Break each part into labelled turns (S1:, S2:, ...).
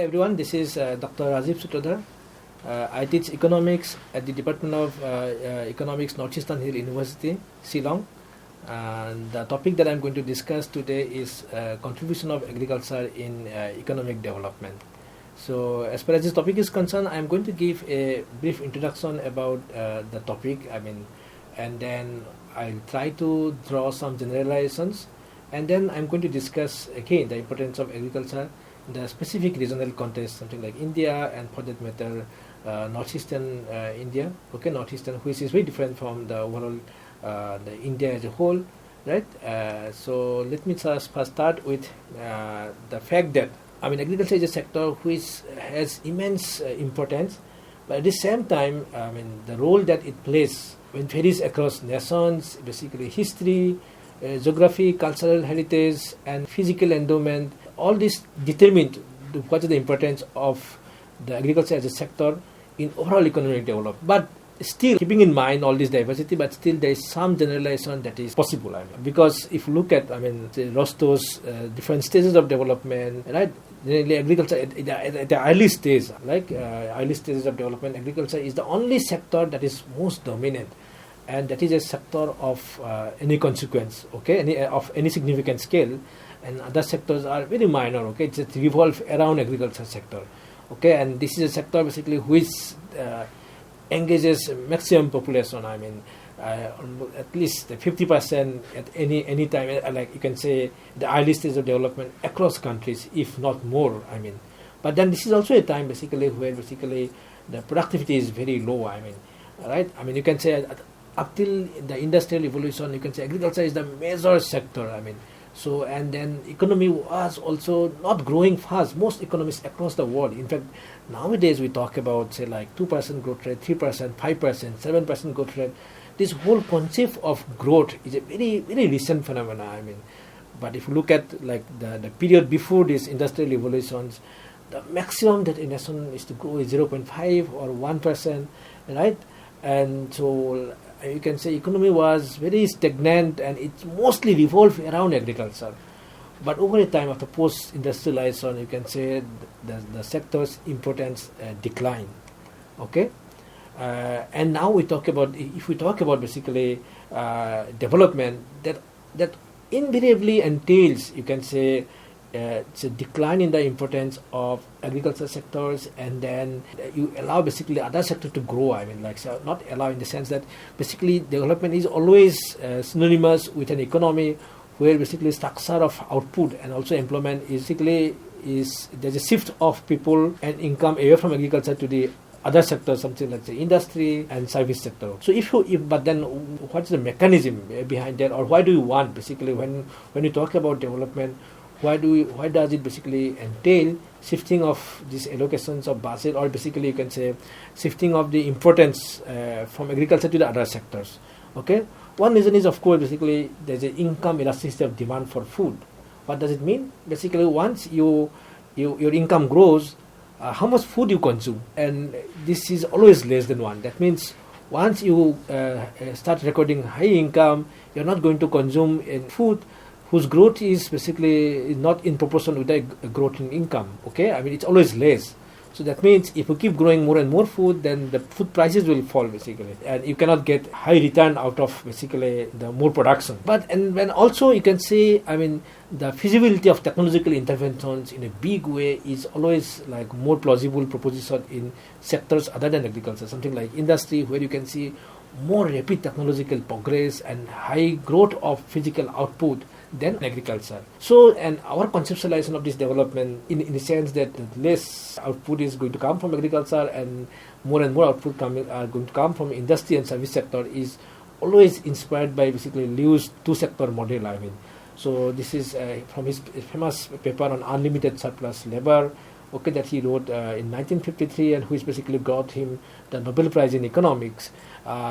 S1: everyone, this is Dr. Rajiv Sutradhar. I teach economics at the Department of Economics, Northeastern Hill University, Shillong. And the topic that I'm going to discuss today is contribution of agriculture in economic development. So as far as this topic is concerned, I'm going to give a brief introduction about the topic, and then I'll try to draw some generalizations, and then I'm going to discuss again the importance of agriculture in the specific regional context, something like India, and for that matter northeastern India, northeastern, which is very different from the overall the India as a whole, right? So let me first start with the fact that agriculture is a sector which has immense importance, but at the same time, the role that it plays varies across nations, basically history, geography, cultural heritage, and physical endowment. All this determine what is the importance of the agriculture as a sector in overall economic development. But still, keeping in mind all this diversity, but still there is some generalization that is possible. Because if you look at, Rostow's different stages of development, right? Generally, agriculture at the early stage, early stages of development, agriculture is the only sector that is most dominant, and that is a sector of any consequence, of any significant scale, and other sectors are very minor, it just revolve around agriculture sector, and this is a sector basically which engages maximum population. At least 50% at any time, like you can say the early stage of development across countries, if not more. But then this is also a time basically where basically the productivity is very low. Right? You can say up till the industrial evolution, you can say agriculture is the major sector. So, and then economy was also not growing fast. Most economies across the world, in fact, nowadays we talk about say like 2% growth rate, 3%, 5%, 7% growth rate. This whole concept of growth is a very, very recent phenomenon. But if you look at like the period before these industrial evolutions, the maximum that a nation is to grow is 0.5 or 1%, right? And so you can say economy was very stagnant, and it mostly revolved around agriculture. But over a time, after post-industrialization, you can say the sector's importance declined. And now if we talk about basically development, that invariably entails, you can say, it's a decline in the importance of agriculture sectors, and then you allow basically other sectors to grow. Not allow in the sense that basically development is always synonymous with an economy where basically structure of output and also employment is basically there's a shift of people and income away from agriculture to the other sectors, something like the industry and service sector. So but then what's the mechanism behind that, or why do you want basically when you talk about development? Why does it basically entail shifting of these allocations of budget, or basically you can say shifting of the importance from agriculture to the other sectors? One reason is, of course, basically there's an income elasticity of demand for food. What does it mean? Basically, once your income grows, how much food you consume, and this is always less than one. That means once you start recording high income, you're not going to consume in food whose growth is basically not in proportion with the growth in income. It's always less. So that means if you keep growing more and more food, then the food prices will fall basically, and you cannot get high return out of basically the more production. And when also you can say, the feasibility of technological interventions in a big way is always like more plausible proposition in sectors other than agriculture, something like industry, where you can see more rapid technological progress and high growth of physical output than agriculture. So, and our conceptualization of this development in the sense that less output is going to come from agriculture and more output are going to come from industry and service sector is always inspired by basically Liu's two-sector model. So this is from his famous paper on unlimited surplus labor, that he wrote in 1953, and which basically got him the Nobel Prize in Economics.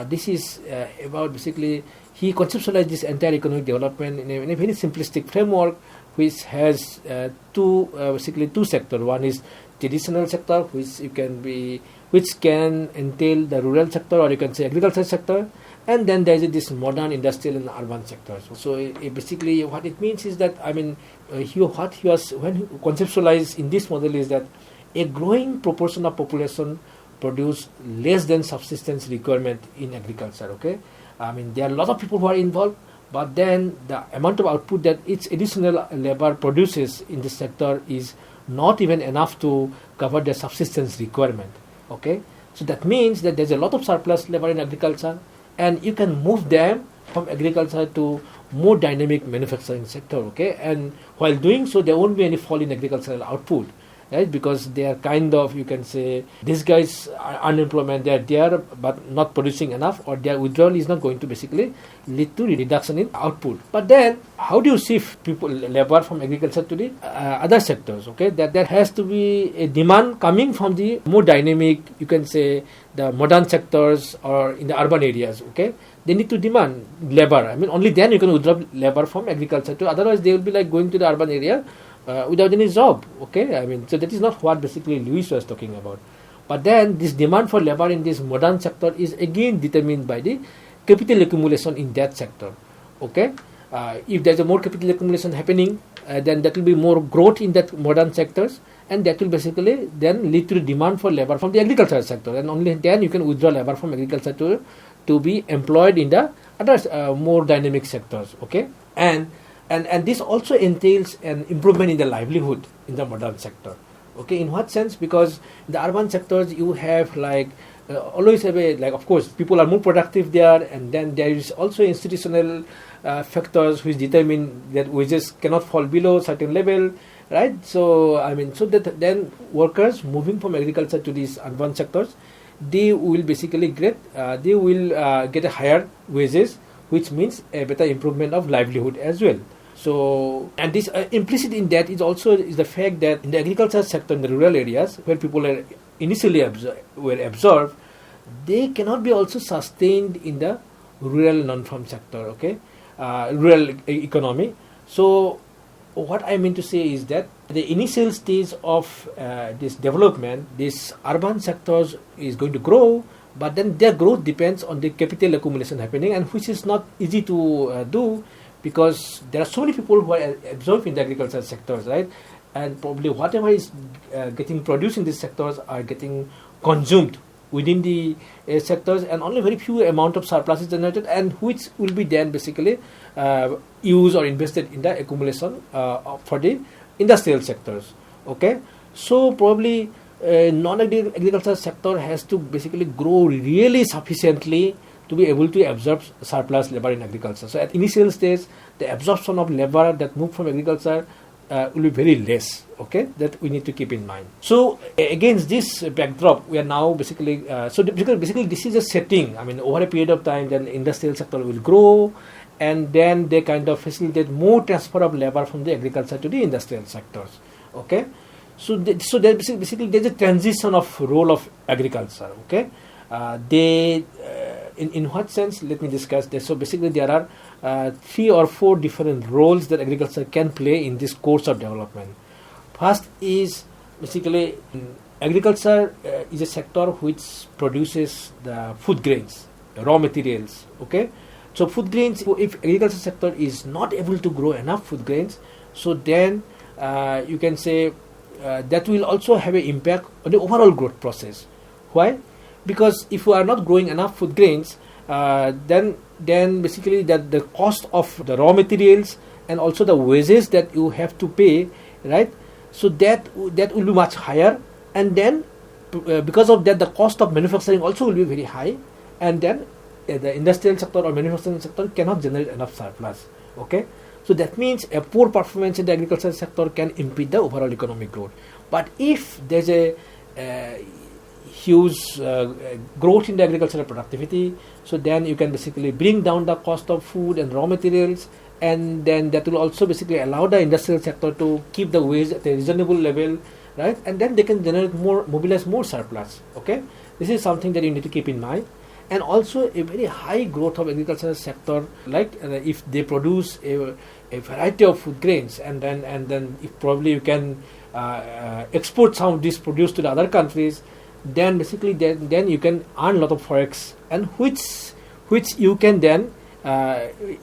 S1: This is about basically he conceptualized this entire economic development in a very simplistic framework, which has basically two sectors. One is traditional sector, which can entail the rural sector, or you can say agriculture sector, And then there is this modern industrial and urban sectors. So basically what it means is that, when he conceptualized in this model is that a growing proportion of population produce less than subsistence requirement in agriculture. Okay, I mean there are a lot of people who are involved, but then the amount of output that each additional labor produces in this sector is not even enough to cover their subsistence requirement. Okay, so that means that there's a lot of surplus labor in agriculture, and you can move them from agriculture to more dynamic manufacturing sector. Okay, and while doing so, there won't be any fall in agricultural output, right? Because they are kind of, you can say, these guys are unemployment, they are there but not producing enough, or their withdrawal is not going to basically lead to reduction in output. But then how do you shift people, labor from agriculture to the other sectors? Okay, that there has to be a demand coming from the more dynamic, you can say, the modern sectors or in the urban areas. Okay, they need to demand labor. I mean, only then you can withdraw labor from agriculture to, otherwise they will be like going to the urban area without any job. Okay, I mean, so that is not what basically Lewis was talking about. But then this demand for labor in this modern sector is again determined by the capital accumulation in that sector. Okay, if there's a more capital accumulation happening, then that will be more growth in that modern sectors, and that will basically then lead to the demand for labor from the agricultural sector, and only then you can withdraw labor from agriculture to be employed in the other more dynamic sectors. Okay, and this also entails an improvement in the livelihood in the modern sector. Okay, in what sense? Because in the urban sectors you have like always have a, like, of course people are more productive there, and then there is also institutional factors which determine that wages cannot fall below certain level, right? So I mean, so that then workers moving from agriculture to these urban sectors, they will basically get a higher wages, which means a better improvement of livelihood as well. So, and this implicit in that is also the fact that in the agriculture sector in the rural areas where people are initially were absorbed, they cannot be also sustained in the rural non-farm sector. Okay, rural economy. So what I mean to say is that the initial stage of this development, these urban sectors is going to grow, but then their growth depends on the capital accumulation happening, and which is not easy to do, because there are so many people who are absorbed in the agricultural sectors, right? And probably whatever is getting produced in these sectors are getting consumed within the sectors, and only very few amount of surplus is generated, and which will be then basically used or invested in the accumulation for the industrial sectors. Okay, so probably non-agricultural sector has to basically grow really sufficiently to be able to absorb surplus labor in agriculture. So at initial stage, the absorption of labor that move from agriculture will be very less. Okay, that we need to keep in mind. So against this backdrop, we are now basically basically this is a setting. I mean, over a period of time, then the industrial sector will grow, and then they kind of facilitate more transfer of labor from the agriculture to the industrial sectors. Okay, so basically there's a transition of role of agriculture. Okay, in what sense? Let me discuss this. So basically there are 3 or 4 different roles that agriculture can play in this course of development. First is basically agriculture is a sector which produces the food grains, raw materials. Okay, so food grains, if agriculture sector is not able to grow enough food grains, so then you can say that will also have an impact on the overall growth process. Why? Because if we are not growing enough food grains, then basically that the cost of the raw materials and also the wages that you have to pay, right? So that will be much higher, and then because of that, the cost of manufacturing also will be very high, and then the industrial sector or manufacturing sector cannot generate enough surplus. Okay, so that means a poor performance in the agricultural sector can impede the overall economic growth. But if there's a huge growth in the agricultural productivity, so then you can basically bring down the cost of food and raw materials, and then that will also basically allow the industrial sector to keep the wage at a reasonable level, right? And then they can mobilize more surplus. Okay, this is something that you need to keep in mind. And also a very high growth of agricultural sector, like if they produce a variety of food grains, and then if probably you can export some of this produce to the other countries, then basically then you can earn a lot of forex, and which you can then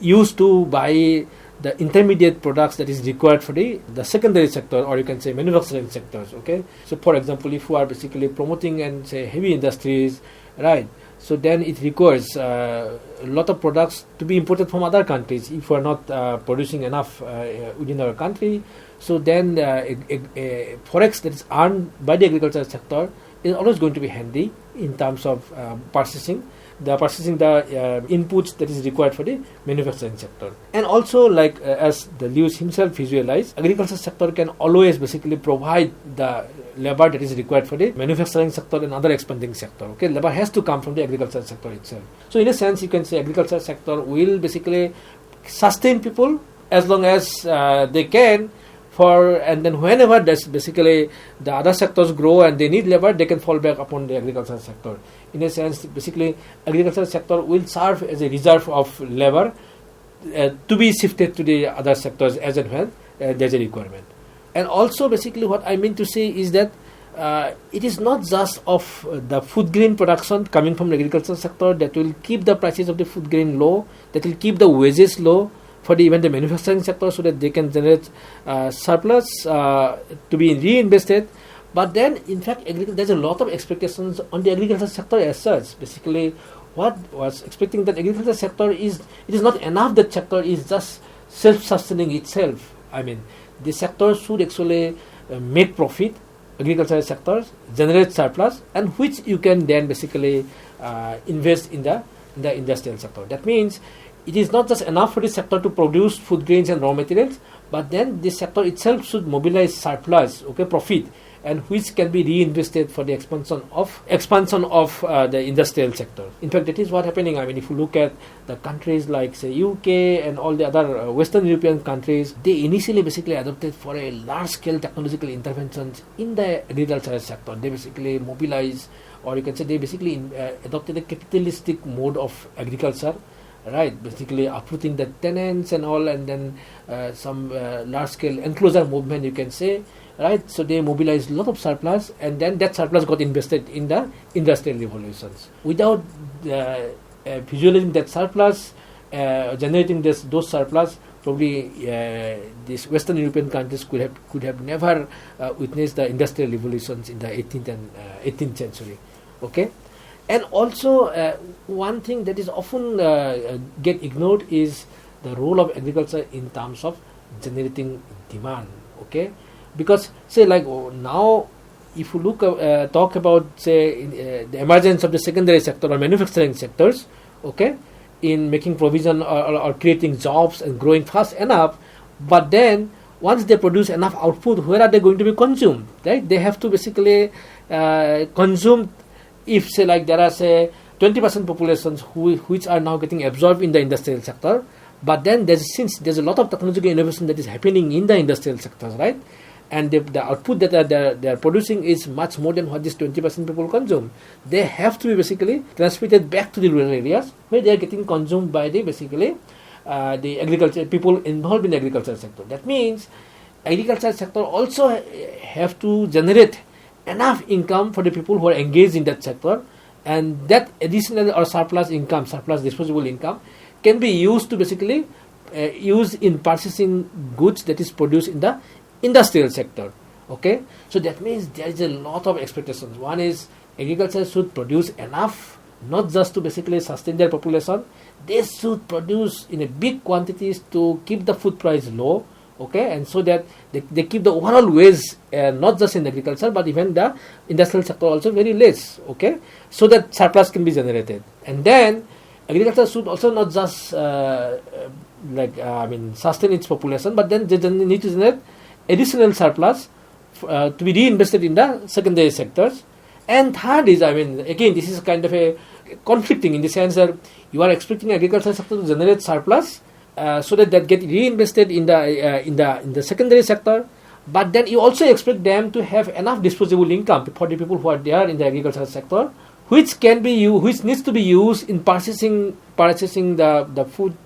S1: use to buy the intermediate products that is required for the secondary sector, or you can say manufacturing sectors. Okay, so for example, if you are basically promoting and say heavy industries, right, so then it requires a lot of products to be imported from other countries if we are not producing enough within our country. So then a forex that is earned by the agricultural sector is always going to be handy in terms of purchasing the inputs that is required for the manufacturing sector. And also, like as the Lewis himself visualized, agricultural sector can always basically provide the labor that is required for the manufacturing sector and other expanding sector. Okay, labor has to come from the agricultural sector itself. So in a sense, you can say agricultural sector will basically sustain people as long as they can, and then whenever basically the other sectors grow and they need labor, they can fall back upon the agricultural sector. In a sense, basically agricultural sector will serve as a reserve of labor to be shifted to the other sectors as and when there's a requirement. And also basically what I mean to say is that it is not just of the food grain production coming from the agricultural sector that will keep the prices of the food grain low, that will keep the wages low for even the manufacturing sector, so that they can generate surplus to be reinvested. But then, in fact, there's a lot of expectations on the agricultural sector as such. Basically, what was expecting that agricultural sector it is not enough that sector is just self-sustaining itself. I mean, the sector should actually make profit, agricultural sectors generate surplus, and which you can then basically invest in the industrial sector. That means it is not just enough for the sector to produce food grains and raw materials, but then the sector itself should mobilize surplus, profit, and which can be reinvested for the expansion of the industrial sector. In fact, that is what happening. I mean, if you look at the countries like say UK and all the other Western European countries, they initially basically adopted for a large-scale technological interventions in the agricultural sector. They basically mobilize, or you can say they basically adopted a capitalistic mode of agriculture. Right, basically uprooting the tenants and all, and then some large-scale enclosure movement, you can say, right? So they mobilized a lot of surplus, and then that surplus got invested in the industrial revolutions. Without visualizing that surplus, generating those surplus, probably these Western European countries could have never witnessed the industrial revolutions in the 18th century. Okay. And also, one thing that is often get ignored is the role of agriculture in terms of generating demand. Okay, because say like now, if you talk about say the emergence of the secondary sector or manufacturing sectors, okay, in making provision or creating jobs and growing fast enough, but then once they produce enough output, where are they going to be consumed? Right, they have to basically consume. If say like there are say 20% populations which are now getting absorbed in the industrial sector, but then since there's a lot of technological innovation that is happening in the industrial sectors, right? And the output that they are producing is much more than what this 20% people consume. They have to be basically transmitted back to the rural areas where they are getting consumed by the agriculture people involved in the agricultural sector. That means agricultural sector also have to generate enough income for the people who are engaged in that sector, and that additional or surplus disposable income can be used to basically use in purchasing goods that is produced in the industrial sector. Okay, so that means there is a lot of expectations. One is agriculture should produce enough, not just to basically sustain their population. They should produce in a big quantities to keep the food price low. Okay, and so that they keep the overall wage not just in agriculture but even the industrial sector also very less. Okay, so that surplus can be generated, and then agriculture should also not just sustain its population, but then they need to generate additional surplus to be reinvested in the secondary sectors. And third is, again, this is kind of a conflicting in the sense that you are expecting agricultural sector to generate surplus. So that get reinvested in the secondary sector, but then you also expect them to have enough disposable income for the people who are there in the agricultural sector, which needs to be used in purchasing the food,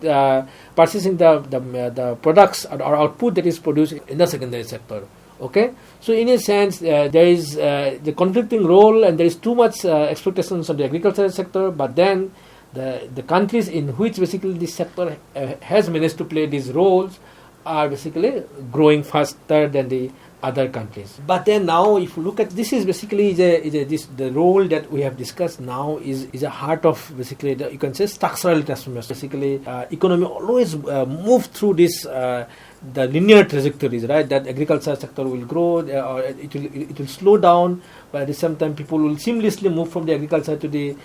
S1: purchasing the products or output that is produced in the secondary sector. Okay, so in a sense, there is the conflicting role, and there is too much expectations of the agricultural sector, but then the countries in which basically this sector has managed to play these roles are basically growing faster than the other countries. But then now, if you look at this, is basically the role that we have discussed now is a heart of basically you can say structural transformation. Basically, economy always move through this the linear trajectories, right? That agriculture sector will grow or it will slow down, but at the same time, people will seamlessly move from the agriculture to the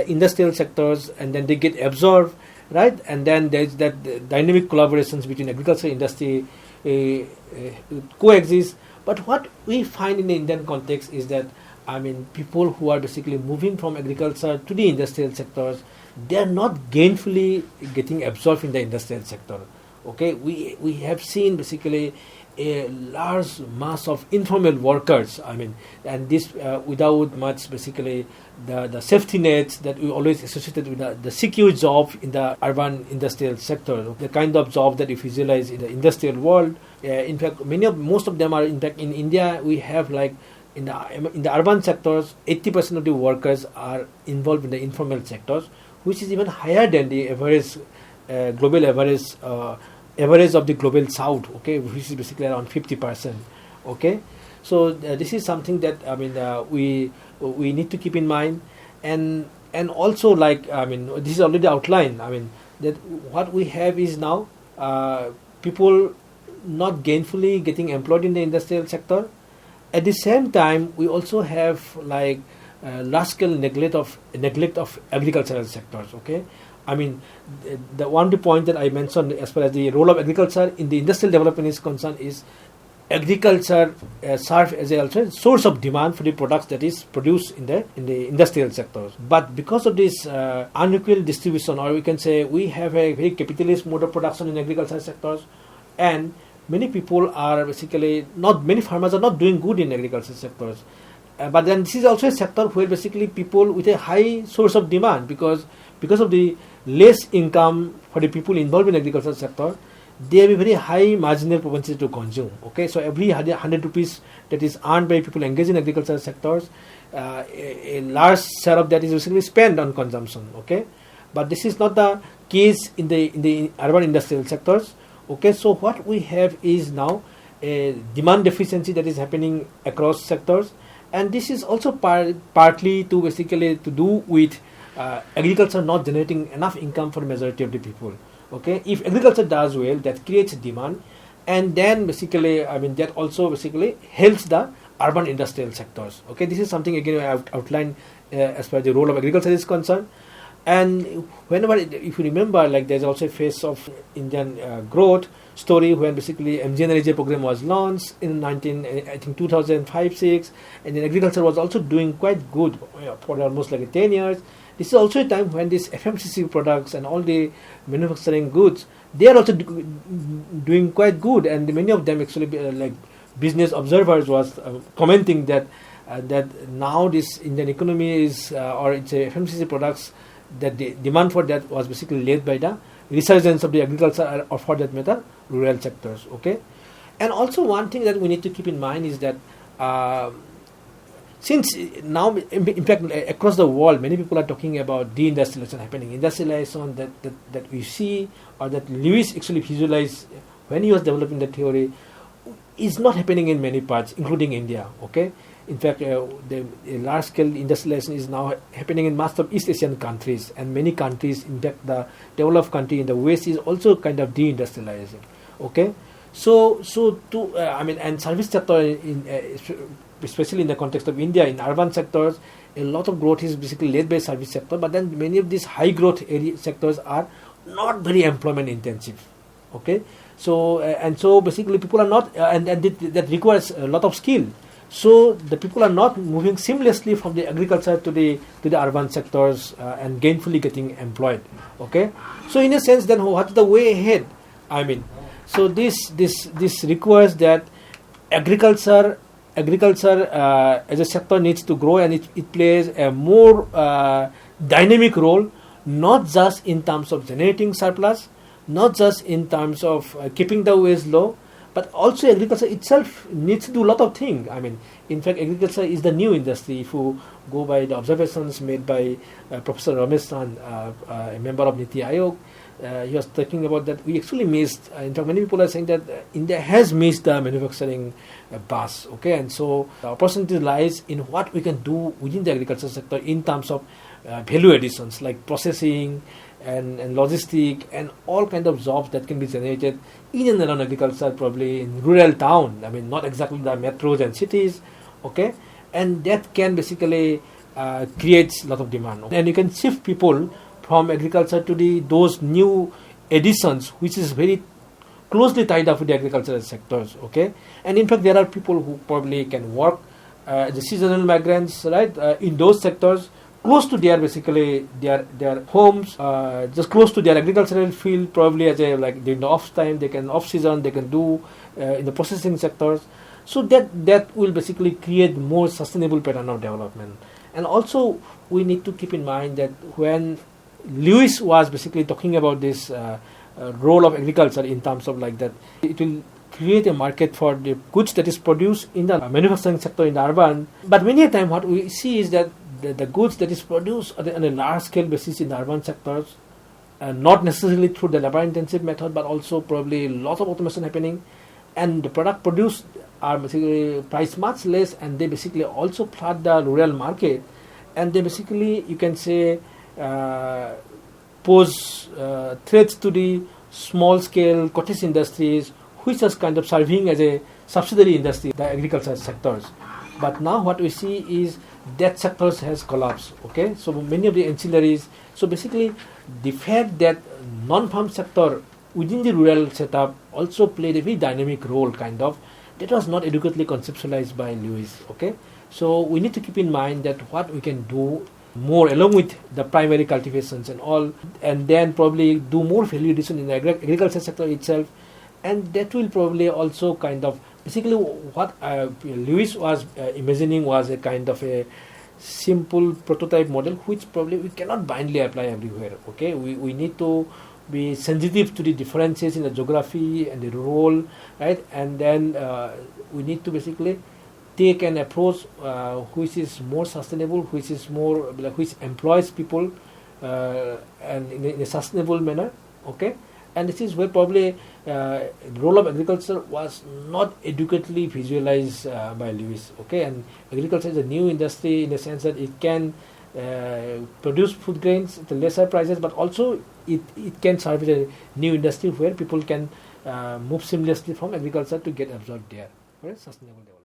S1: industrial sectors, and then they get absorbed, right? And then there's that dynamic collaborations between agriculture industry coexist. But what we find in the Indian context is that, I mean, people who are basically moving from agriculture to the industrial sectors, they are not gainfully getting absorbed in the industrial sector. Okay, we have seen basically a large mass of informal workers. I mean, and this without much basically the safety nets that we always associated with the secure job in the urban industrial sector, the kind of job that we visualize in the industrial world. In fact, most of them are in fact in India. We have like in the urban sectors, 80% of the workers are involved in the informal sectors, which is even higher than the average global average of the global south, okay, which is basically around 50%, okay. So this is something that I mean we need to keep in mind, and also like I mean this is already outlined. I mean that what we have is now people not gainfully getting employed in the industrial sector. At the same time, we also have like large scale neglect of agricultural sectors, okay. I mean, the one point that I mentioned as far as the role of agriculture in the industrial development is concerned is agriculture serves as a source of demand for the products that is produced in the industrial sectors. But because of this unequal distribution, or we can say we have a very capitalist mode of production in agricultural sectors, and many people are basically many farmers are not doing good in agricultural sectors. But then this is also a sector where basically people with a high source of demand because of the less income for the people involved in agricultural sector, they have a very high marginal propensity to consume. Okay, so every 100 rupees that is earned by people engaged in agricultural sectors, a large share of that is basically spent on consumption. Okay, but this is not the case in the urban industrial sectors. Okay, so what we have is now a demand deficiency that is happening across sectors, and this is also partly to basically to do with agriculture not generating enough income for the majority of the people. Okay, if agriculture does well, that creates demand, and then basically, I mean, that also basically helps the urban industrial sectors. Okay, this is something again I have outlined as far as the role of agriculture is concerned. And whenever, if you remember, like there's also a phase of Indian growth story when basically MGNREGA program was launched in 2005-6, and then agriculture was also doing quite good for almost like 10 years. This is also a time when these FMCG products and all the manufacturing goods, they are also doing quite good, and many of them actually like business observers was commenting that now this Indian economy is or it's a FMCG products, that the demand for that was basically led by the resurgence of the agriculture or for that matter rural sectors. Okay, and also one thing that we need to keep in mind is that since now in fact across the world many people are talking about deindustrialization happening, industrialization that we see or that Lewis actually visualized when he was developing the theory is not happening in many parts including India. Okay, in fact the large scale industrialization is now happening in most of East Asian countries, and many countries, in fact the developed country in the West is also kind of deindustrializing. Okay, so to I mean, and service sector especially in the context of India, in urban sectors, a lot of growth is basically led by service sector, but then many of these high growth area sectors are not very employment intensive. Okay, so and so basically people are not and that requires a lot of skill. So the people are not moving seamlessly from the agriculture to the urban sectors and gainfully getting employed. Okay, so in a sense, then what's the way ahead? I mean, so this requires that agriculture as a sector needs to grow, and it plays a more dynamic role, not just in terms of generating surplus, not just in terms of keeping the waste low, But also agriculture itself needs to do a lot of things. I mean, in fact, agriculture is the new industry. If you go by the observations made by Professor Ramesh Chan, a member of Niti Aayog, he was talking about that we actually missed. In fact, many people are saying that India has missed the manufacturing bus. Okay, and so the opportunity lies in what we can do within the agriculture sector in terms of value additions like processing and logistic and all kind of jobs that can be generated in and around agriculture, probably in rural town. I mean, not exactly the metros and cities. Okay, and that can basically create a lot of demand. And you can shift people from agriculture to those new additions, which is very closely tied up with the agricultural sectors. Okay, and in fact, there are people who probably can work the seasonal migrants, right, in those sectors, close to their basically their homes, just close to their agricultural field, probably as a like during the off time they can off season they can do in the processing sectors. So that will basically create more sustainable pattern of development. And also we need to keep in mind that when Lewis was basically talking about this role of agriculture in terms of like that, it will create a market for the goods that is produced in the manufacturing sector in the urban. But many a time what we see is that the goods that is produced on a large scale basis in the urban sectors, not necessarily through the labor intensive method, but also probably a lot of automation happening, and the product produced are basically priced much less, and they basically also flood the rural market, and they basically, you can say, pose threats to the small scale cottage industries, which is kind of serving as a subsidiary industry, the agriculture sectors. But now what we see is that sectors has collapsed. Okay, so many of the ancillaries. So basically, the fact that non-farm sector within the rural setup also played a very dynamic role, kind of, that was not adequately conceptualized by Lewis. Okay, so we need to keep in mind that what we can do more along with the primary cultivations and all, and then probably do more value addition in the agriculture sector itself, and that will probably also kind of basically what Lewis was imagining was a kind of a simple prototype model which probably we cannot blindly apply everywhere. Okay, we need to be sensitive to the differences in the geography and the role, right? And then we need to basically take an approach which is more sustainable, which is more which employs people and in a sustainable manner. Okay, and this is where probably the role of agriculture was not adequately visualized by Lewis. Okay, and agriculture is a new industry in the sense that it can produce food grains at lesser prices, but also it can serve as a new industry where people can move seamlessly from agriculture to get absorbed there for a sustainable development.